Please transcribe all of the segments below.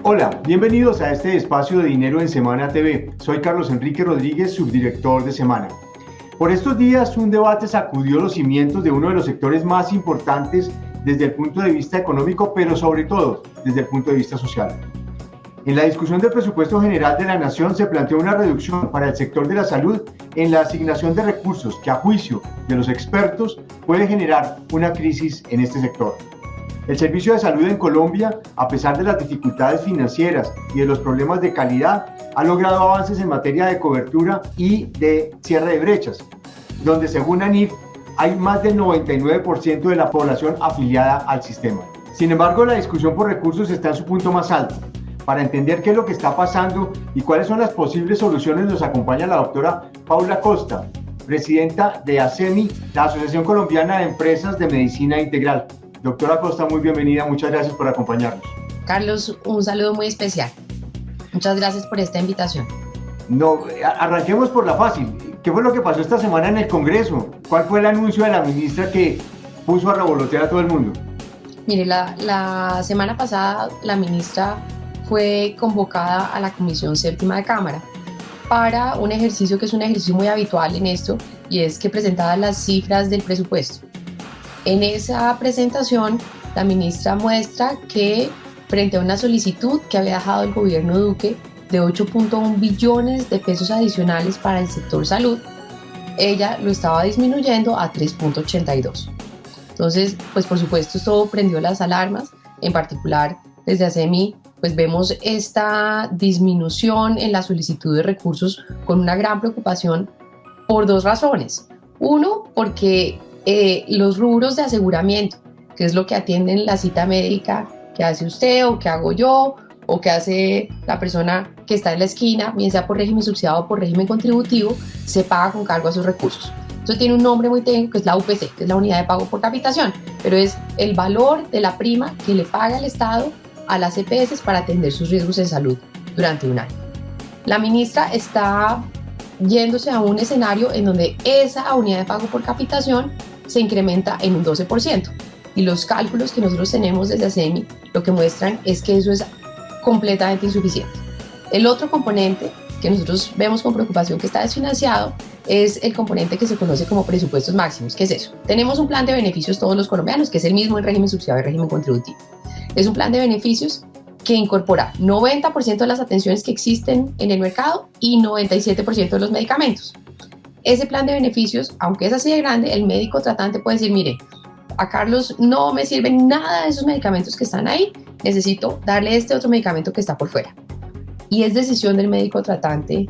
Hola, bienvenidos a este espacio de Dinero en Semana TV. Soy Carlos Enrique Rodríguez, subdirector de Semana. Por estos días, un debate sacudió los cimientos de uno de los sectores más importantes desde el punto de vista económico, pero sobre todo desde el punto de vista social. En la discusión del presupuesto general de la Nación se planteó una reducción para el sector de la salud en la asignación de recursos que, a juicio de los expertos, puede generar una crisis en este sector. El servicio de salud en Colombia, a pesar de las dificultades financieras y de los problemas de calidad, ha logrado avances en materia de cobertura y de cierre de brechas, donde según ANIF hay más del 99% de la población afiliada al sistema. Sin embargo, la discusión por recursos está en su punto más alto. Para entender qué es lo que está pasando y cuáles son las posibles soluciones, nos acompaña la doctora Paula Costa, presidenta de ASEMI, la Asociación Colombiana de Empresas de Medicina Integral. Doctora Costa, muy bienvenida, muchas gracias por acompañarnos. Carlos, un saludo muy especial. Muchas gracias por esta invitación. Arranquemos por la fácil. ¿Qué fue lo que pasó esta semana en el Congreso? ¿Cuál fue el anuncio de la ministra que puso a revolotear a todo el mundo? Mire, la semana pasada la ministra fue convocada a la Comisión Séptima de Cámara para un ejercicio que es un ejercicio muy habitual en esto, y es que presentaba las cifras del presupuesto. En esa presentación, la ministra muestra que frente a una solicitud que había dejado el gobierno Duque de 8.1 billones de pesos adicionales para el sector salud, ella lo estaba disminuyendo a 3.82. Entonces, pues por supuesto esto prendió las alarmas. En particular, desde ASEMI, pues vemos esta disminución en la solicitud de recursos con una gran preocupación por dos razones. Uno, porque los rubros de aseguramiento, que es lo que atienden la cita médica que hace usted o que hago yo o que hace la persona que está en la esquina, bien sea por régimen subsidiado o por régimen contributivo, se paga con cargo a sus recursos. Eso tiene un nombre muy técnico, que es la UPC, que es la unidad de pago por capitación, pero es el valor de la prima que le paga el Estado a las EPS para atender sus riesgos en salud durante un año. La ministra está yéndose a un escenario en donde esa unidad de pago por capitación se incrementa en un 12%. Y los cálculos que nosotros tenemos desde ASEMI lo que muestran es que eso es completamente insuficiente. El otro componente que nosotros vemos con preocupación que está desfinanciado es el componente que se conoce como presupuestos máximos. ¿Qué es eso? Tenemos un plan de beneficios todos los colombianos, que es el mismo en régimen subsidiado y régimen contributivo. Es un plan de beneficios que incorpora 90% de las atenciones que existen en el mercado y 97% de los medicamentos. Ese plan de beneficios, aunque es así de grande, el médico tratante puede decir, mire, a Carlos no me sirven nada de esos medicamentos que están ahí, necesito darle este otro medicamento que está por fuera. Y es decisión del médico tratante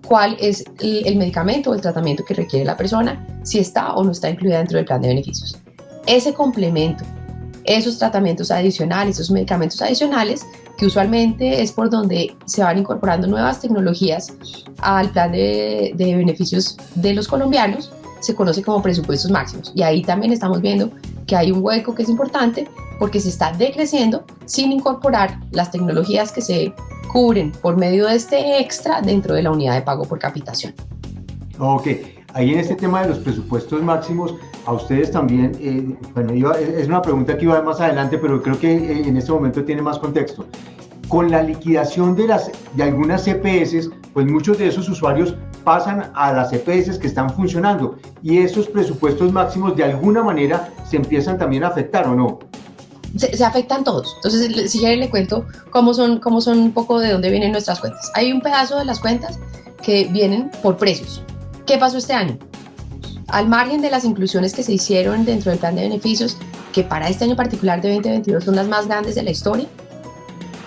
cuál es el medicamento o el tratamiento que requiere la persona, si está o no está incluida dentro del plan de beneficios. Ese complemento, esos tratamientos adicionales, esos medicamentos adicionales, que usualmente es por donde se van incorporando nuevas tecnologías al plan de beneficios de los colombianos, se conoce como presupuestos máximos. Y ahí también estamos viendo que hay un hueco que es importante porque se está decreciendo sin incorporar las tecnologías que se cubren por medio de este extra dentro de la unidad de pago por capitación. Ok, ahí en este tema de los presupuestos máximos, a ustedes también, es una pregunta que iba más adelante, pero creo que en este momento tiene más contexto. Con la liquidación de algunas EPS, pues muchos de esos usuarios pasan a las EPS que están funcionando y esos presupuestos máximos de alguna manera se empiezan también a afectar, ¿o no? Se afectan todos. Entonces, si quieren le cuento cómo son un poco de dónde vienen nuestras cuentas. Hay un pedazo de las cuentas que vienen por precios. ¿Qué pasó este año? Al margen de las inclusiones que se hicieron dentro del plan de beneficios, que para este año particular de 2022 son las más grandes de la historia,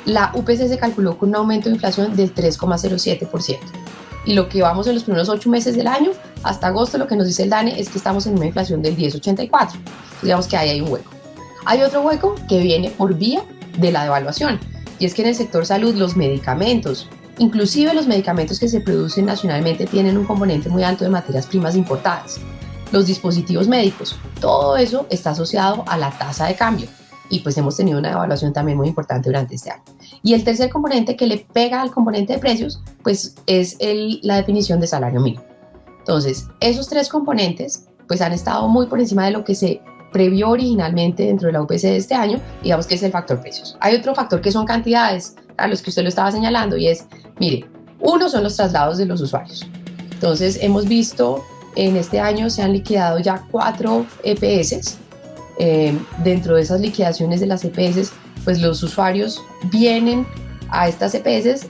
la UPC se calculó con un aumento de inflación del 3,07%. Y lo que vamos en los primeros 8 meses del año, hasta agosto, lo que nos dice el DANE es que estamos en una inflación del 10,84%. Entonces, digamos que ahí hay un hueco. Hay otro hueco que viene por vía de la devaluación, y es que en el sector salud los medicamentos, inclusive los medicamentos que se producen nacionalmente, tienen un componente muy alto de materias primas importadas. Los dispositivos médicos, todo eso está asociado a la tasa de cambio, y pues hemos tenido una devaluación también muy importante durante este año. Y el tercer componente que le pega al componente de precios, pues es la definición de salario mínimo. Entonces, esos tres componentes pues han estado muy por encima de lo que se previó originalmente dentro de la UPC de este año, digamos que es el factor precios. Hay otro factor que son cantidades a los que usted lo estaba señalando, y es, mire, uno son los traslados de los usuarios. Entonces, hemos visto en este año se han liquidado ya 4 EPS. Dentro de esas liquidaciones de las EPS, pues los usuarios vienen a estas EPS.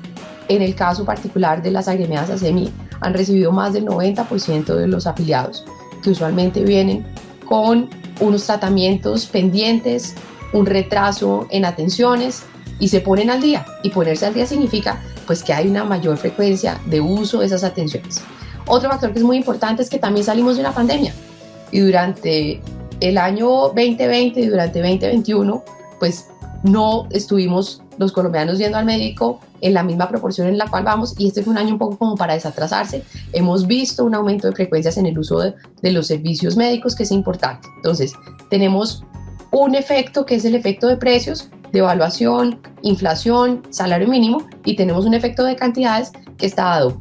En el caso particular de las agremiadas ASEMI, han recibido más del 90% de los afiliados, que usualmente vienen con unos tratamientos pendientes, un retraso en atenciones, y se ponen al día. Y ponerse al día significa pues que hay una mayor frecuencia de uso de esas atenciones. Otro factor que es muy importante es que también salimos de una pandemia, y durante el año 2020 y durante 2021 pues no estuvimos los colombianos yendo al médico en la misma proporción en la cual vamos, y este fue un año un poco como para desatrasarse. Hemos visto un aumento de frecuencias en el uso de los servicios médicos, que es importante. Entonces, tenemos un efecto que es el efecto de precios, devaluación, inflación, salario mínimo, y tenemos un efecto de cantidades que está dado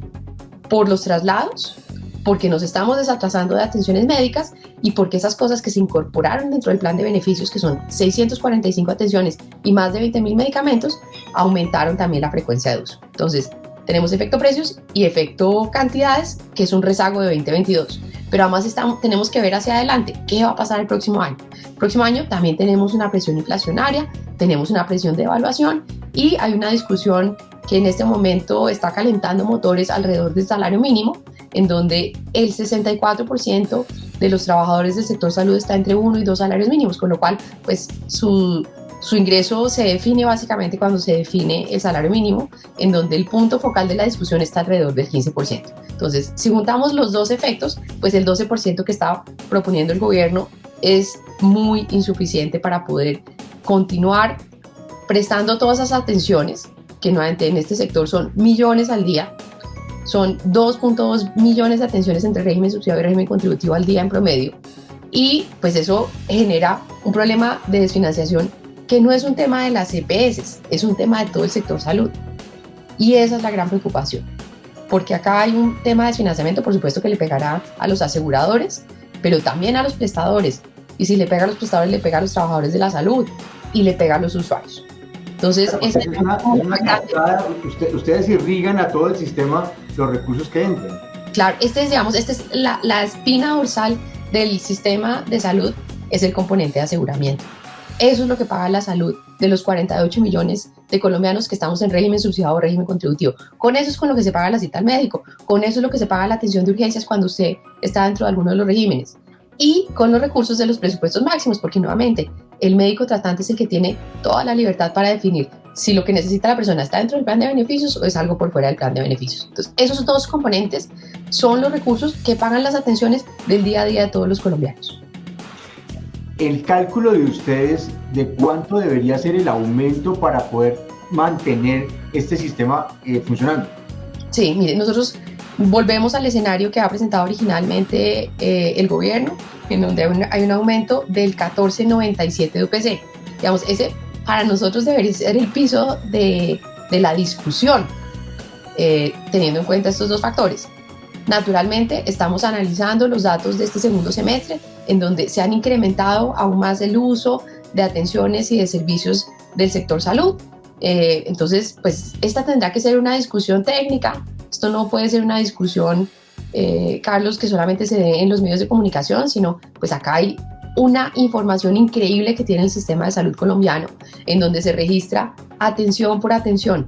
por los traslados, porque nos estamos desatrasando de atenciones médicas, y porque esas cosas que se incorporaron dentro del plan de beneficios, que son 645 atenciones y más de 20.000 medicamentos, aumentaron también la frecuencia de uso. Entonces, tenemos efecto precios y efecto cantidades, que es un rezago de 2022. Pero además tenemos que ver hacia adelante qué va a pasar el próximo año. El próximo año también tenemos una presión inflacionaria, tenemos una presión de evaluación, y hay una discusión que en este momento está calentando motores alrededor del salario mínimo, en donde el 64% de los trabajadores del sector salud está entre 1 y 2 salarios mínimos, con lo cual pues su ingreso se define básicamente cuando se define el salario mínimo, en donde el punto focal de la discusión está alrededor del 15%. Entonces, si juntamos los dos efectos, pues el 12% que está proponiendo el gobierno es muy insuficiente para poder continuar prestando todas esas atenciones, que nuevamente en este sector son millones al día. Son 2.2 millones de atenciones entre régimen subsidiado y régimen contributivo al día en promedio, y pues eso genera un problema de desfinanciación que no es un tema de las EPS, es un tema de todo el sector salud, y esa es la gran preocupación, porque acá hay un tema de desfinanciamiento, por supuesto, que le pegará a los aseguradores, pero también a los prestadores, y si le pega a los prestadores, le pega a los trabajadores de la salud y le pega a los usuarios. Entonces, ustedes irrigan a todo el sistema los recursos que entran. Claro, esta es la espina dorsal del sistema de salud, es el componente de aseguramiento. Eso es lo que paga la salud de los 48 millones de colombianos que estamos en régimen subsidiado o régimen contributivo. Con eso es con lo que se paga la cita al médico, con eso es lo que se paga la atención de urgencias cuando usted está dentro de alguno de los regímenes, y con los recursos de los presupuestos máximos, porque nuevamente el médico tratante es el que tiene toda la libertad para definir si lo que necesita la persona está dentro del plan de beneficios o es algo por fuera del plan de beneficios. Entonces, esos dos componentes son los recursos que pagan las atenciones del día a día de todos los colombianos. El cálculo de ustedes de cuánto debería ser el aumento para poder mantener este sistema funcionando. Sí, mire, nosotros volvemos al escenario que ha presentado originalmente el gobierno, en donde hay un aumento del 14.97 de UPC. Digamos, ese para nosotros debería ser el piso de la discusión, teniendo en cuenta estos dos factores. Naturalmente, estamos analizando los datos de este segundo semestre, en donde se han incrementado aún más el uso de atenciones y de servicios del sector salud. Entonces, pues esta tendrá que ser una discusión técnica. Esto no puede ser una discusión, Carlos, que solamente se dé en los medios de comunicación, sino pues acá hay una información increíble que tiene el sistema de salud colombiano, en donde se registra atención por atención,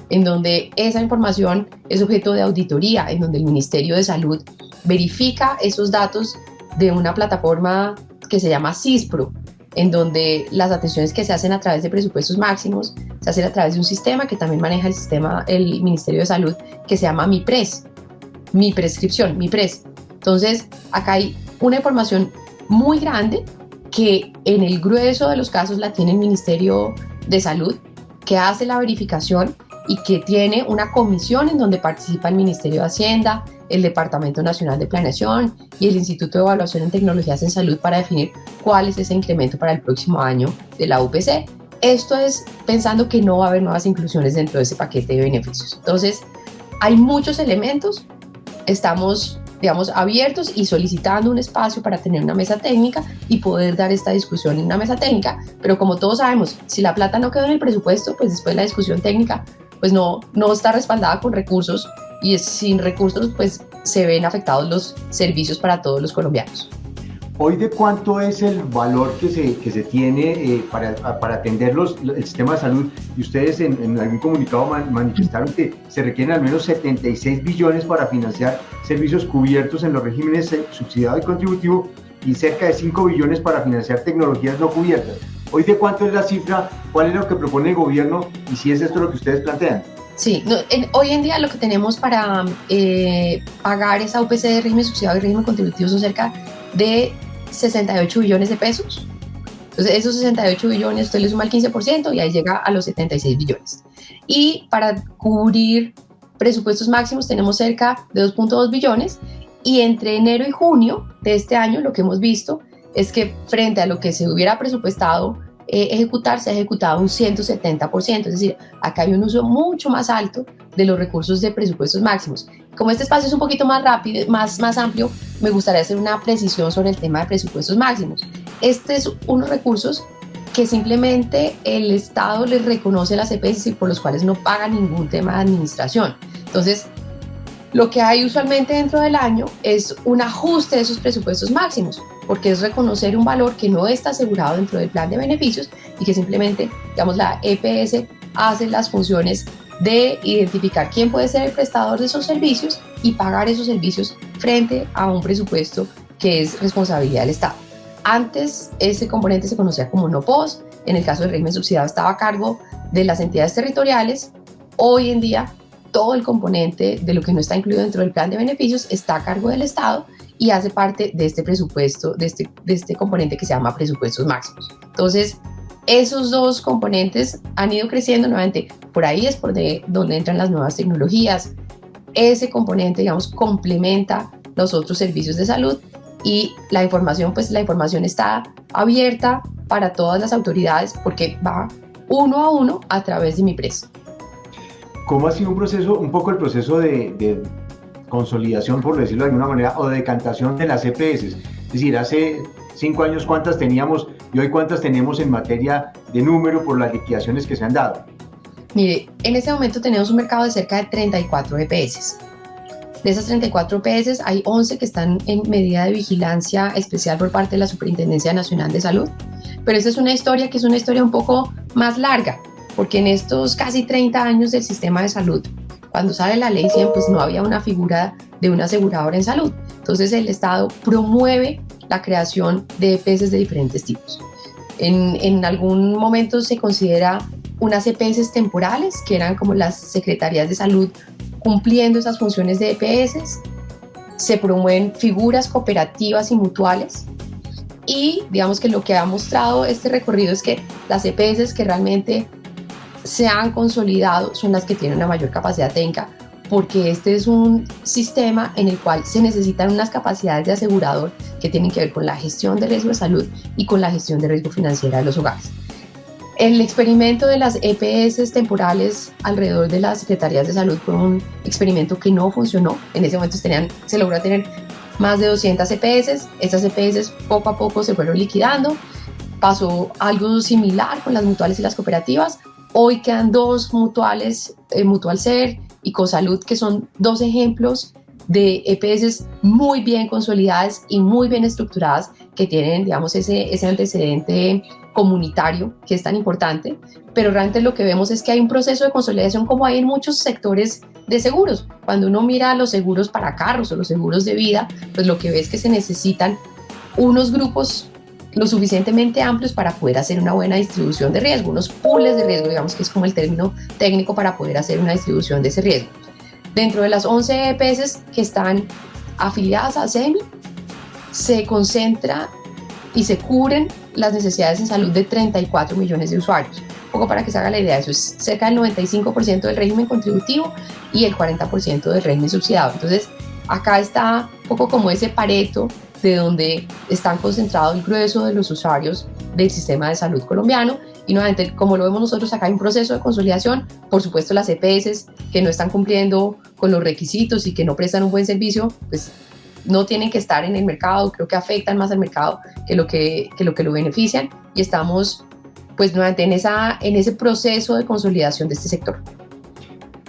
en donde esa información es objeto de auditoría, en donde el Ministerio de Salud verifica esos datos de una plataforma que se llama CISPRO, en donde las atenciones que se hacen a través de presupuestos máximos se hacen a través de un sistema que también maneja el Ministerio de Salud, que se llama MIPRES, Mi Prescripción, MIPRES. Entonces, acá hay una información muy grande que en el grueso de los casos la tiene el Ministerio de Salud, que hace la verificación y que tiene una comisión en donde participa el Ministerio de Hacienda, el Departamento Nacional de Planeación y el Instituto de Evaluación en Tecnologías en Salud para definir cuál es ese incremento para el próximo año de la UPC. Esto es pensando que no va a haber nuevas inclusiones dentro de ese paquete de beneficios. Entonces, hay muchos elementos. Estamos digamos, abiertos y solicitando un espacio para tener una mesa técnica y poder dar esta discusión en una mesa técnica. Pero como todos sabemos, si la plata no quedó en el presupuesto, pues después la discusión técnica pues no está respaldada con recursos, y sin recursos pues se ven afectados los servicios para todos los colombianos. Hoy, ¿de cuánto es el valor que se tiene para atender el sistema de salud? Y ustedes en algún comunicado manifestaron que se requieren al menos 76 billones para financiar servicios cubiertos en los regímenes subsidiado y contributivo, y cerca de 5 billones para financiar tecnologías no cubiertas. Hoy, ¿de cuánto es la cifra? ¿Cuál es lo que propone el gobierno? Y si es esto lo que ustedes plantean. Sí, hoy en día lo que tenemos para pagar esa UPC de régimen subsidiado y régimen contributivo son cerca de 68 billones de pesos. Entonces, esos 68 billones usted le suma el 15% y ahí llega a los 76 billones. Y para cubrir presupuestos máximos tenemos cerca de 2.2 billones, y entre enero y junio de este año lo que hemos visto es que frente a lo que se hubiera presupuestado ejecutar, se ha ejecutado un 170%, es decir, acá hay un uso mucho más alto de los recursos de presupuestos máximos. Como este espacio es un poquito más rápido, más amplio, me gustaría hacer una precisión sobre el tema de presupuestos máximos. Este es unos recursos que simplemente el Estado les reconoce a las EPS y por los cuales no paga ningún tema de administración. Entonces, lo que hay usualmente dentro del año es un ajuste de esos presupuestos máximos, porque es reconocer un valor que no está asegurado dentro del plan de beneficios y que simplemente, digamos, la EPS hace las funciones de identificar quién puede ser el prestador de esos servicios y pagar esos servicios frente a un presupuesto que es responsabilidad del Estado. Antes ese componente se conocía como no POS, en el caso del régimen subsidiado estaba a cargo de las entidades territoriales. Hoy en día todo el componente de lo que no está incluido dentro del plan de beneficios está a cargo del Estado y hace parte de este presupuesto, de este componente que se llama presupuestos máximos. Entonces, esos dos componentes han ido creciendo nuevamente. Por ahí es por donde entran las nuevas tecnologías. Ese componente, digamos, complementa los otros servicios de salud, y la información, pues la información está abierta para todas las autoridades porque va uno a uno a través de MIPRES. ¿Cómo ha sido un poco el proceso de consolidación, por decirlo de alguna manera, o de decantación de las EPS? Es decir, hace 5 años cuántas teníamos y hoy cuántas tenemos en materia de número por las liquidaciones que se han dado. Mire, en este momento tenemos un mercado de cerca de 34 EPS. De esas 34 EPS hay 11 que están en medida de vigilancia especial por parte de la Superintendencia Nacional de Salud. Pero esta es una historia que es una historia un poco más larga, porque en estos casi 30 años del sistema de salud, cuando sale la ley 100, pues no había una figura de una aseguradora en salud. Entonces el Estado promueve la creación de EPS de diferentes tipos. En algún momento se considera unas EPS temporales, que eran como las secretarías de salud cumpliendo esas funciones de EPS. Se promueven figuras cooperativas y mutuales. Y digamos que lo que ha mostrado este recorrido es que las EPS que realmente se han consolidado son las que tienen una mayor capacidad técnica, porque este es un sistema en el cual se necesitan unas capacidades de asegurador que tienen que ver con la gestión de riesgo de salud y con la gestión de riesgo financiera de los hogares. El experimento de las EPS temporales alrededor de las secretarías de salud fue un experimento que no funcionó. En ese momento se logró tener más de 200 EPS. Estas EPS poco a poco se fueron liquidando. Pasó algo similar con las mutuales y las cooperativas. Hoy quedan dos mutuales, Mutualser y Cosalud, que son dos ejemplos de EPS muy bien consolidadas y muy bien estructuradas, que tienen, digamos, ese antecedente comunitario que es tan importante. Pero realmente lo que vemos es que hay un proceso de consolidación, como hay en muchos sectores de seguros. Cuando uno mira los seguros para carros o los seguros de vida, pues lo que ve es que se necesitan unos grupos lo suficientemente amplios para poder hacer una buena distribución de riesgo, unos pools de riesgo, digamos que es como el término técnico para poder hacer una distribución de ese riesgo. Dentro de las 11 EPS que están afiliadas a SEMI, se concentra y se cubren las necesidades en salud de 34 millones de usuarios. Un poco para que se haga la idea, eso es cerca del 95% del régimen contributivo y el 40% del régimen subsidiado. Entonces, acá está un poco como ese Pareto de donde están concentrados el grueso de los usuarios del sistema de salud colombiano. Y nuevamente, como lo vemos nosotros, acá hay un proceso de consolidación. Por supuesto, las EPS que no están cumpliendo con los requisitos y que no prestan un buen servicio, pues no tienen que estar en el mercado, creo que afectan más al mercado que lo benefician, y estamos pues nuevamente en ese proceso de consolidación de este sector.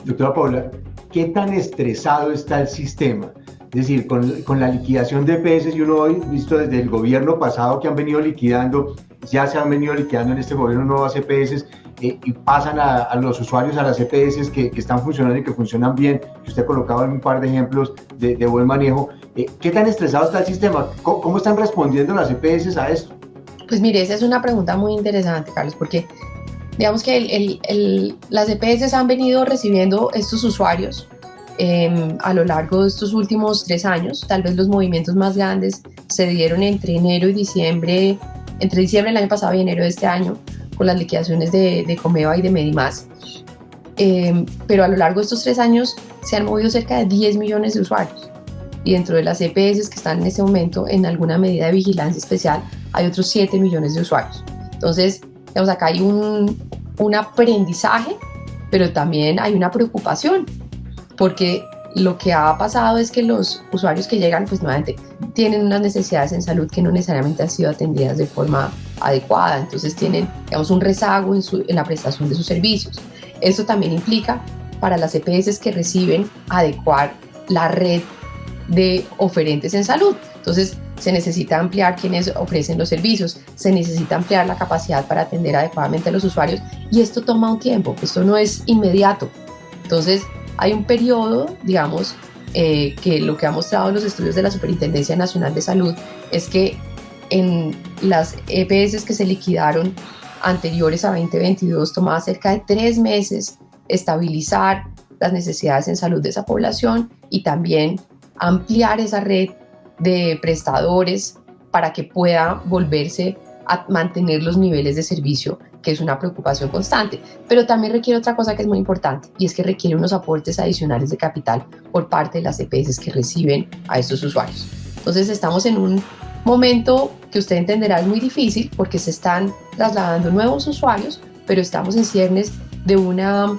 Doctora Paula, ¿qué tan estresado está el sistema? Es decir, con la liquidación de EPS, y uno ha visto desde el gobierno pasado que han venido liquidando, ya se han venido liquidando en este gobierno nuevas EPS, y pasan a los usuarios a las EPS que están funcionando y que funcionan bien, que usted ha colocado un par de ejemplos de buen manejo. ¿Qué tan estresado está el sistema? ¿Cómo están respondiendo las EPS a esto? Pues mire, esa es una pregunta muy interesante, Carlos, porque digamos que las EPS han venido recibiendo estos usuarios a lo largo de estos últimos 3 años. Tal vez los movimientos más grandes se dieron entre diciembre del año pasado y enero de este año, con las liquidaciones de Comeva y de Medimás. Pero a lo largo de estos 3 años se han movido cerca de 10 millones de usuarios. Y dentro de las EPS que están en este momento en alguna medida de vigilancia especial, hay otros 7 millones de usuarios. Entonces, digamos, acá hay un aprendizaje, pero también hay una preocupación, porque lo que ha pasado es que los usuarios que llegan, pues nuevamente, tienen unas necesidades en salud que no necesariamente han sido atendidas de forma adecuada, entonces tienen, digamos, un rezago en la prestación de sus servicios. Esto también implica para las EPS que reciben adecuar la red de oferentes en salud. Entonces, se necesita ampliar quienes ofrecen los servicios, se necesita ampliar la capacidad para atender adecuadamente a los usuarios, y esto toma un tiempo, esto no es inmediato. Entonces, hay un periodo, digamos, que lo que ha mostrado los estudios de la Superintendencia Nacional de Salud es que en las EPS que se liquidaron anteriores a 2022 tomaba cerca de 3 meses estabilizar las necesidades en salud de esa población y también ampliar esa red de prestadores para que pueda volverse a mantener los niveles de servicio, que es una preocupación constante. Pero también requiere otra cosa que es muy importante, y es que requiere unos aportes adicionales de capital por parte de las EPS que reciben a estos usuarios. Entonces estamos en un momento que usted entenderá es muy difícil porque se están trasladando nuevos usuarios, pero estamos en ciernes de una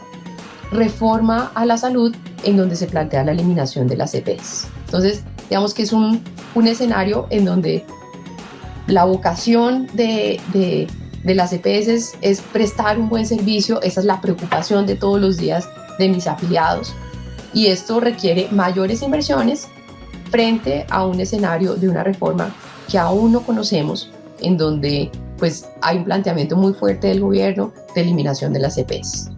reforma a la salud en donde se plantea la eliminación de las EPS. Entonces, digamos que es un escenario en donde la vocación de las EPS es prestar un buen servicio. Esa es la preocupación de todos los días de mis afiliados, y esto requiere mayores inversiones frente a un escenario de una reforma que aún no conocemos, en donde pues hay un planteamiento muy fuerte del gobierno de eliminación de las EPS.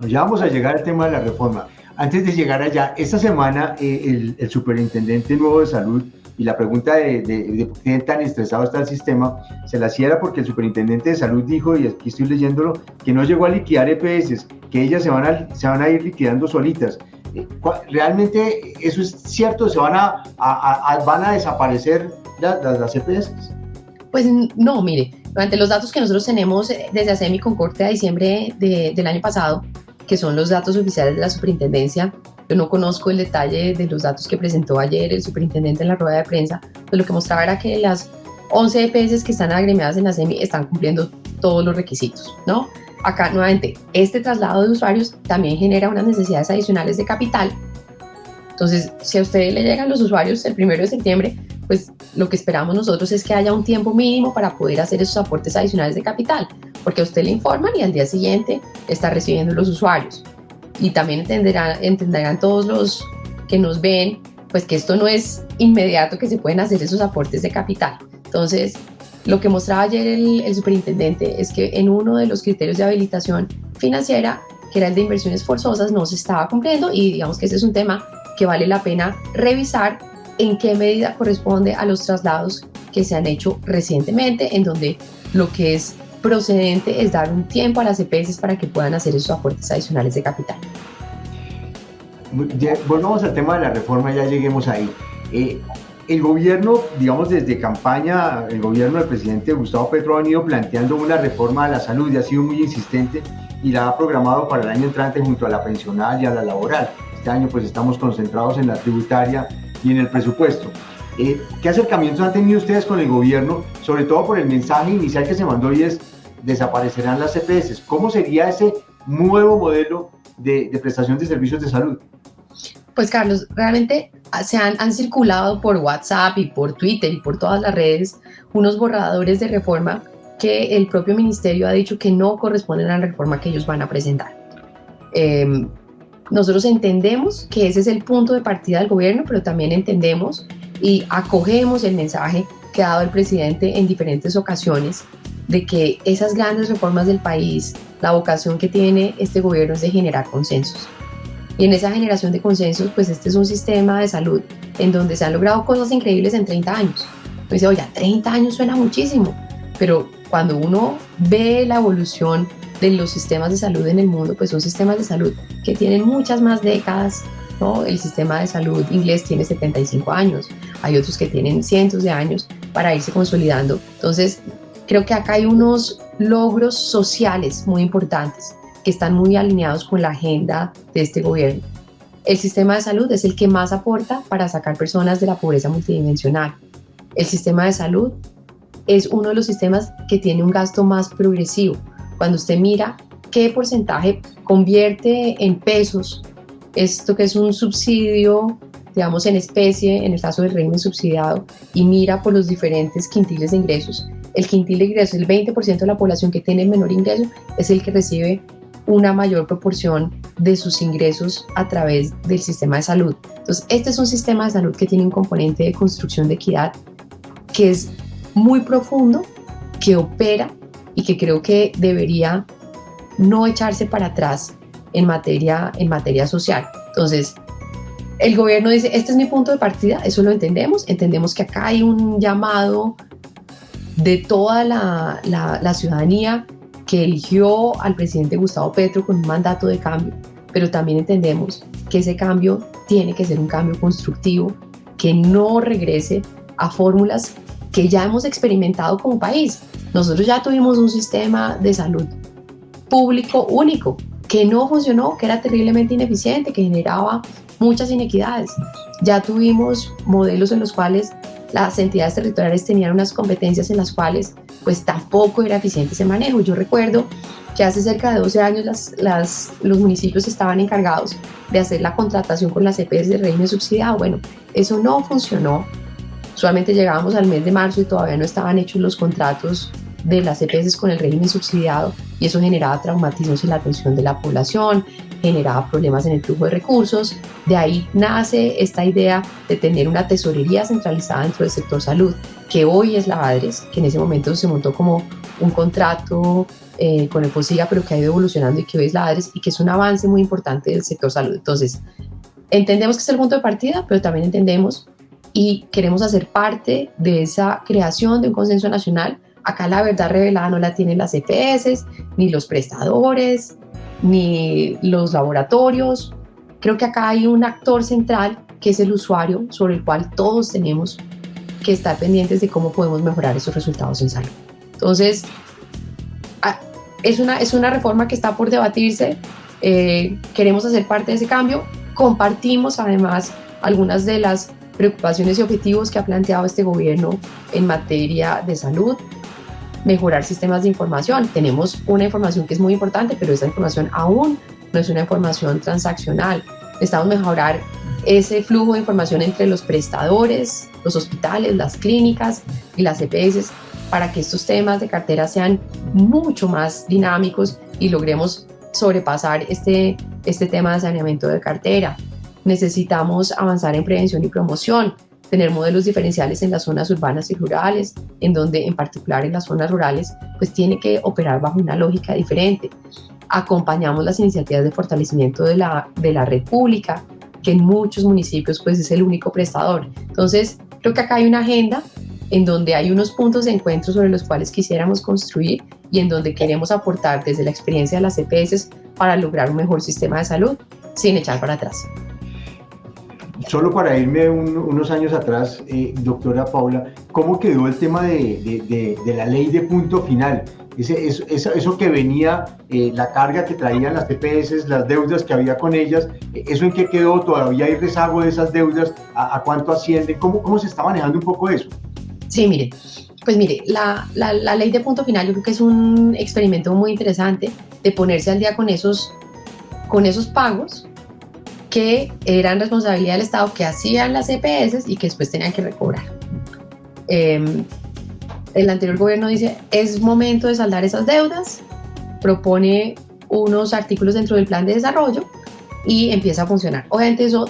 Ya vamos a llegar al tema de la reforma. Antes de llegar allá, esta semana el superintendente nuevo de salud, y la pregunta de por qué tan estresado está el sistema, se la hacía porque el superintendente de salud dijo, y aquí estoy leyéndolo, que no llegó a liquidar EPS, que ellas se van a ir liquidando solitas. ¿Realmente eso es cierto? ¿Se van a desaparecer las EPS? Pues no, mire, durante los datos que nosotros tenemos desde ASEMI con corte a diciembre del año pasado, que son los datos oficiales de la superintendencia, yo no conozco el detalle de los datos que presentó ayer el superintendente en la rueda de prensa, pues lo que mostraba era que las 11 EPS que están agremiadas en la ASEMI están cumpliendo todos los requisitos, ¿no? Acá, nuevamente, este traslado de usuarios también genera unas necesidades adicionales de capital. Entonces, si a usted le llegan los usuarios el 1 de septiembre, pues lo que esperamos nosotros es que haya un tiempo mínimo para poder hacer esos aportes adicionales de capital, porque a usted le informan y al día siguiente está recibiendo los usuarios. Y también entenderán todos los que nos ven, pues que esto no es inmediato que se pueden hacer esos aportes de capital. Entonces, lo que mostraba ayer el superintendente es que en uno de los criterios de habilitación financiera, que era el de inversiones forzosas, no se estaba cumpliendo, y digamos que ese es un tema que vale la pena revisar en qué medida corresponde a los traslados que se han hecho recientemente, en donde lo que es procedente es dar un tiempo a las EPS para que puedan hacer esos aportes adicionales de capital. Volvamos al tema de la reforma, ya lleguemos ahí. El gobierno, digamos desde campaña, el gobierno del presidente Gustavo Petro ha venido planteando una reforma a la salud y ha sido muy insistente, y la ha programado para el año entrante junto a la pensional y a la laboral. Este año pues estamos concentrados en la tributaria y en el presupuesto. ¿Qué acercamientos han tenido ustedes con el gobierno, sobre todo por el mensaje inicial que se mandó, y es desaparecerán las EPS? ¿Cómo sería ese nuevo modelo de prestación de servicios de salud? Pues Carlos, realmente han circulado por WhatsApp y por Twitter y por todas las redes unos borradores de reforma que el propio ministerio ha dicho que no corresponden a la reforma que ellos van a presentar. Nosotros entendemos que ese es el punto de partida del gobierno, pero también entendemos y acogemos el mensaje que ha dado el presidente en diferentes ocasiones de que esas grandes reformas del país, la vocación que tiene este gobierno es de generar consensos. Y en esa generación de consensos, pues este es un sistema de salud en donde se han logrado cosas increíbles en 30 años. Pues dice, oye, 30 años suena muchísimo, pero cuando uno ve la evolución de los sistemas de salud en el mundo, pues son sistemas de salud que tienen muchas más décadas, ¿no? El sistema de salud inglés tiene 75 años, hay otros que tienen cientos de años para irse consolidando. Entonces, creo que acá hay unos logros sociales muy importantes que están muy alineados con la agenda de este gobierno. El sistema de salud es el que más aporta para sacar personas de la pobreza multidimensional. El sistema de salud es uno de los sistemas que tiene un gasto más progresivo. Cuando usted mira qué porcentaje convierte en pesos esto que es un subsidio, digamos en especie, en el caso del régimen subsidiado, y mira por los diferentes quintiles de ingresos, el quintil de ingresos, el 20% de la población que tiene el menor ingreso es el que recibe una mayor proporción de sus ingresos a través del sistema de salud. Entonces, este es un sistema de salud que tiene un componente de construcción de equidad que es muy profundo, que opera y que creo que debería no echarse para atrás en materia social. Entonces, el gobierno dice, este es mi punto de partida, eso lo entendemos que acá hay un llamado de toda la ciudadanía que eligió al presidente Gustavo Petro con un mandato de cambio, pero también entendemos que ese cambio tiene que ser un cambio constructivo, que no regrese a fórmulas que ya hemos experimentado como país. Nosotros ya tuvimos un sistema de salud público único, que no funcionó, que era terriblemente ineficiente, que generaba muchas inequidades. Ya tuvimos modelos en los cuales las entidades territoriales tenían unas competencias en las cuales pues tampoco era eficiente ese manejo. Yo recuerdo que hace cerca de 12 años los municipios estaban encargados de hacer la contratación con las EPS del régimen subsidiado. Bueno, eso no funcionó. Solamente llegábamos al mes de marzo y todavía no estaban hechos los contratos de las EPS con el régimen subsidiado, y eso generaba traumatismos en la atención de la población, generaba problemas en el flujo de recursos. De ahí nace esta idea de tener una tesorería centralizada dentro del sector salud, que hoy es la ADRES, que en ese momento se montó como un contrato con el FOSIGA, pero que ha ido evolucionando y que hoy es la ADRES y que es un avance muy importante del sector salud. Entonces, entendemos que es el punto de partida, pero también entendemos y queremos hacer parte de esa creación de un consenso nacional. Acá la verdad revelada no la tienen las EPS, ni los prestadores, ni los laboratorios. Creo que acá hay un actor central que es el usuario, sobre el cual todos tenemos que estar pendientes de cómo podemos mejorar esos resultados en salud. Entonces, es una reforma que está por debatirse. Queremos hacer parte de ese cambio. Compartimos además algunas de las preocupaciones y objetivos que ha planteado este gobierno en materia de salud. Mejorar sistemas de información. Tenemos una información que es muy importante, pero esa información aún no es una información transaccional. Necesitamos mejorar ese flujo de información entre los prestadores, los hospitales, las clínicas y las EPS, para que estos temas de cartera sean mucho más dinámicos y logremos sobrepasar este tema de saneamiento de cartera. Necesitamos avanzar en prevención y promoción, tener modelos diferenciales en las zonas urbanas y rurales, en donde en particular en las zonas rurales pues tiene que operar bajo una lógica diferente. Acompañamos las iniciativas de fortalecimiento de la red pública, que en muchos municipios pues es el único prestador. Entonces creo que acá hay una agenda en donde hay unos puntos de encuentro sobre los cuales quisiéramos construir y en donde queremos aportar desde la experiencia de las EPS para lograr un mejor sistema de salud sin echar para atrás. Solo para irme unos años atrás, doctora Paula, ¿cómo quedó el tema de la ley de punto final? Eso que venía, la carga que traían las EPS, las deudas que había con ellas, ¿eso en qué quedó? ¿Todavía hay rezago de esas deudas? ¿A cuánto asciende? ¿Cómo se está manejando un poco eso? Sí, mire, la ley de punto final yo creo que es un experimento muy interesante de ponerse al día con esos pagos que eran responsabilidad del Estado, que hacían las EPS y que después tenían que recobrar. El anterior gobierno dice, es momento de saldar esas deudas, propone unos artículos dentro del plan de desarrollo y empieza a funcionar. Obviamente eso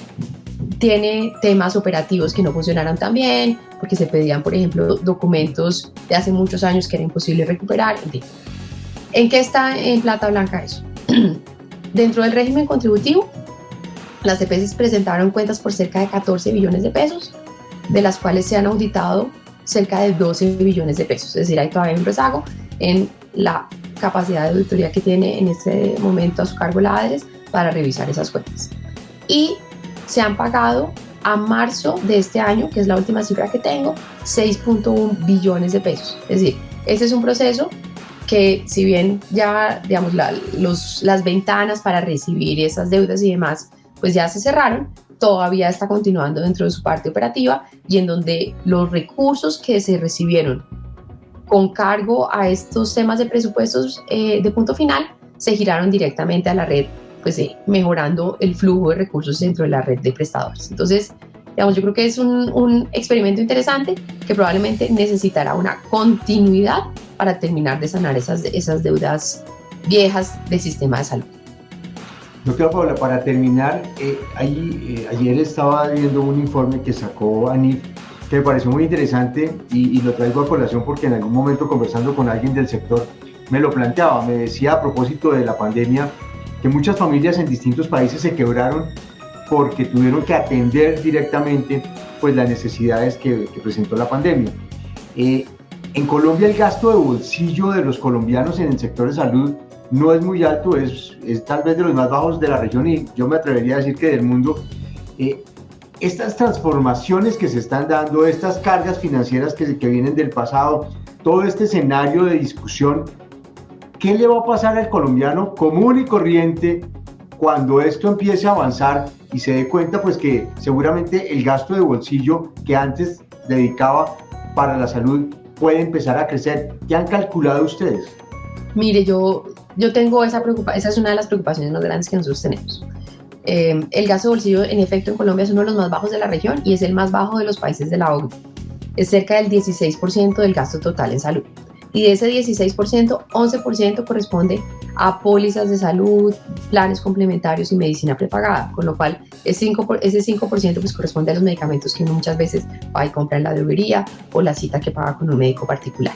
tiene temas operativos que no funcionaron tan bien, porque se pedían, por ejemplo, documentos de hace muchos años que era imposible recuperar, en fin. ¿En qué está en plata blanca eso? Dentro del régimen contributivo, las EPS presentaron cuentas por cerca de 14 billones de pesos, de las cuales se han auditado cerca de 12 billones de pesos. Es decir, hay todavía un rezago en la capacidad de auditoría que tiene en este momento a su cargo la ADRES para revisar esas cuentas. Y se han pagado a marzo de este año, que es la última cifra que tengo, 6.1 billones de pesos. Es decir, este es un proceso que, si bien ya, digamos, las ventanas para recibir esas deudas y demás, pues ya se cerraron, todavía está continuando dentro de su parte operativa, y en donde los recursos que se recibieron con cargo a estos temas de presupuestos de punto final se giraron directamente a la red, pues mejorando el flujo de recursos dentro de la red de prestadores. Entonces, digamos, yo creo que es un experimento interesante que probablemente necesitará una continuidad para terminar de sanar esas deudas viejas del sistema de salud. Doctora Paula, para terminar, ayer estaba viendo un informe que sacó ANIF que me pareció muy interesante y lo traigo a colación porque en algún momento, conversando con alguien del sector, me lo planteaba. Me decía, a propósito de la pandemia, que muchas familias en distintos países se quebraron porque tuvieron que atender directamente pues, las necesidades que presentó la pandemia. En Colombia, el gasto de bolsillo de los colombianos en el sector de salud no es muy alto, es tal vez de los más bajos de la región, y yo me atrevería a decir que del mundo. Estas transformaciones que se están dando, estas cargas financieras que vienen del pasado, todo este escenario de discusión, ¿qué le va a pasar al colombiano común y corriente cuando esto empiece a avanzar y se dé cuenta pues que seguramente el gasto de bolsillo que antes dedicaba para la salud puede empezar a crecer? ¿Qué han calculado ustedes? Mire, yo tengo esa preocupación, esa es una de las preocupaciones más grandes que nosotros tenemos. El gasto de bolsillo, en efecto, en Colombia es uno de los más bajos de la región y es el más bajo de los países de la OCDE. Es cerca del 16% del gasto total en salud. Y de ese 16%, 11% corresponde a pólizas de salud, planes complementarios y medicina prepagada, con lo cual ese 5% pues corresponde a los medicamentos que uno muchas veces va y compra en la droguería o la cita que paga con un médico particular.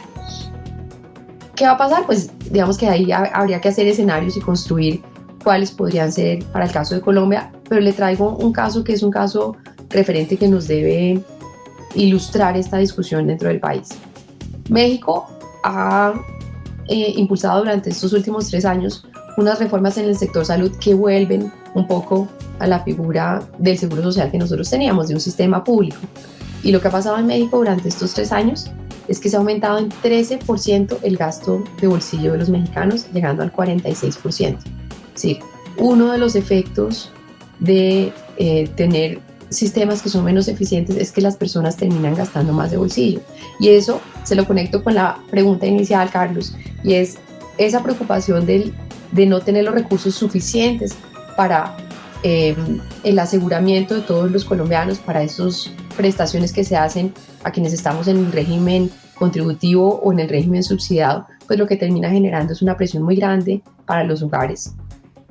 ¿Qué va a pasar? Pues digamos que ahí habría que hacer escenarios y construir cuáles podrían ser para el caso de Colombia, pero le traigo un caso que es un caso referente que nos debe ilustrar esta discusión dentro del país. México ha impulsado durante estos últimos 3 años unas reformas en el sector salud que vuelven un poco a la figura del seguro social que nosotros teníamos, de un sistema público. Y lo que ha pasado en México durante estos 3 años es que se ha aumentado en 13% el gasto de bolsillo de los mexicanos, llegando al 46%. Sí, uno de los efectos de tener sistemas que son menos eficientes es que las personas terminan gastando más de bolsillo. Y eso se lo conecto con la pregunta inicial, Carlos, y es esa preocupación de no tener los recursos suficientes para el aseguramiento de todos los colombianos, para esas prestaciones que se hacen a quienes estamos en el régimen contributivo o en el régimen subsidiado, pues lo que termina generando es una presión muy grande para los hogares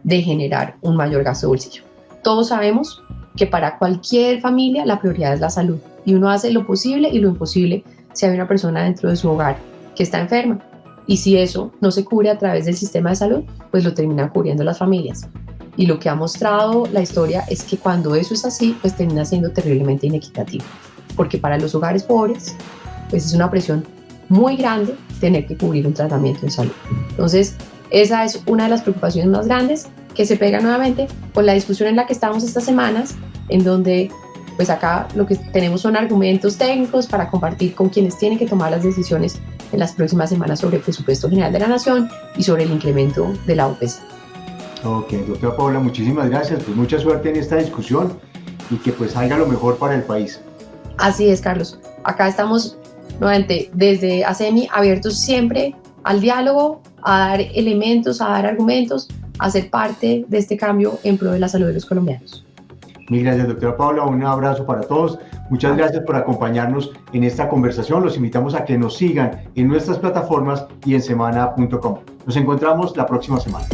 de generar un mayor gasto de bolsillo. Todos sabemos que para cualquier familia la prioridad es la salud y uno hace lo posible y lo imposible si hay una persona dentro de su hogar que está enferma, y si eso no se cubre a través del sistema de salud, pues lo terminan cubriendo las familias. Y lo que ha mostrado la historia es que cuando eso es así, pues termina siendo terriblemente inequitativo, porque para los hogares pobres pues es una presión muy grande tener que cubrir un tratamiento en salud. Entonces esa es una de las preocupaciones más grandes que se pega nuevamente con la discusión en la que estamos estas semanas, en donde pues acá lo que tenemos son argumentos técnicos para compartir con quienes tienen que tomar las decisiones en las próximas semanas sobre el presupuesto general de la nación y sobre el incremento de la OPC. Ok, doctora Paula, muchísimas gracias, pues mucha suerte en esta discusión y que pues salga lo mejor para el país. Así es, Carlos. Acá estamos nuevamente desde ASEMI abiertos siempre al diálogo, a dar elementos, a dar argumentos, a ser parte de este cambio en pro de la salud de los colombianos. Mil gracias, doctora Paula. Un abrazo para todos. Muchas gracias por acompañarnos en esta conversación. Los invitamos a que nos sigan en nuestras plataformas y en semana.com. Nos encontramos la próxima semana.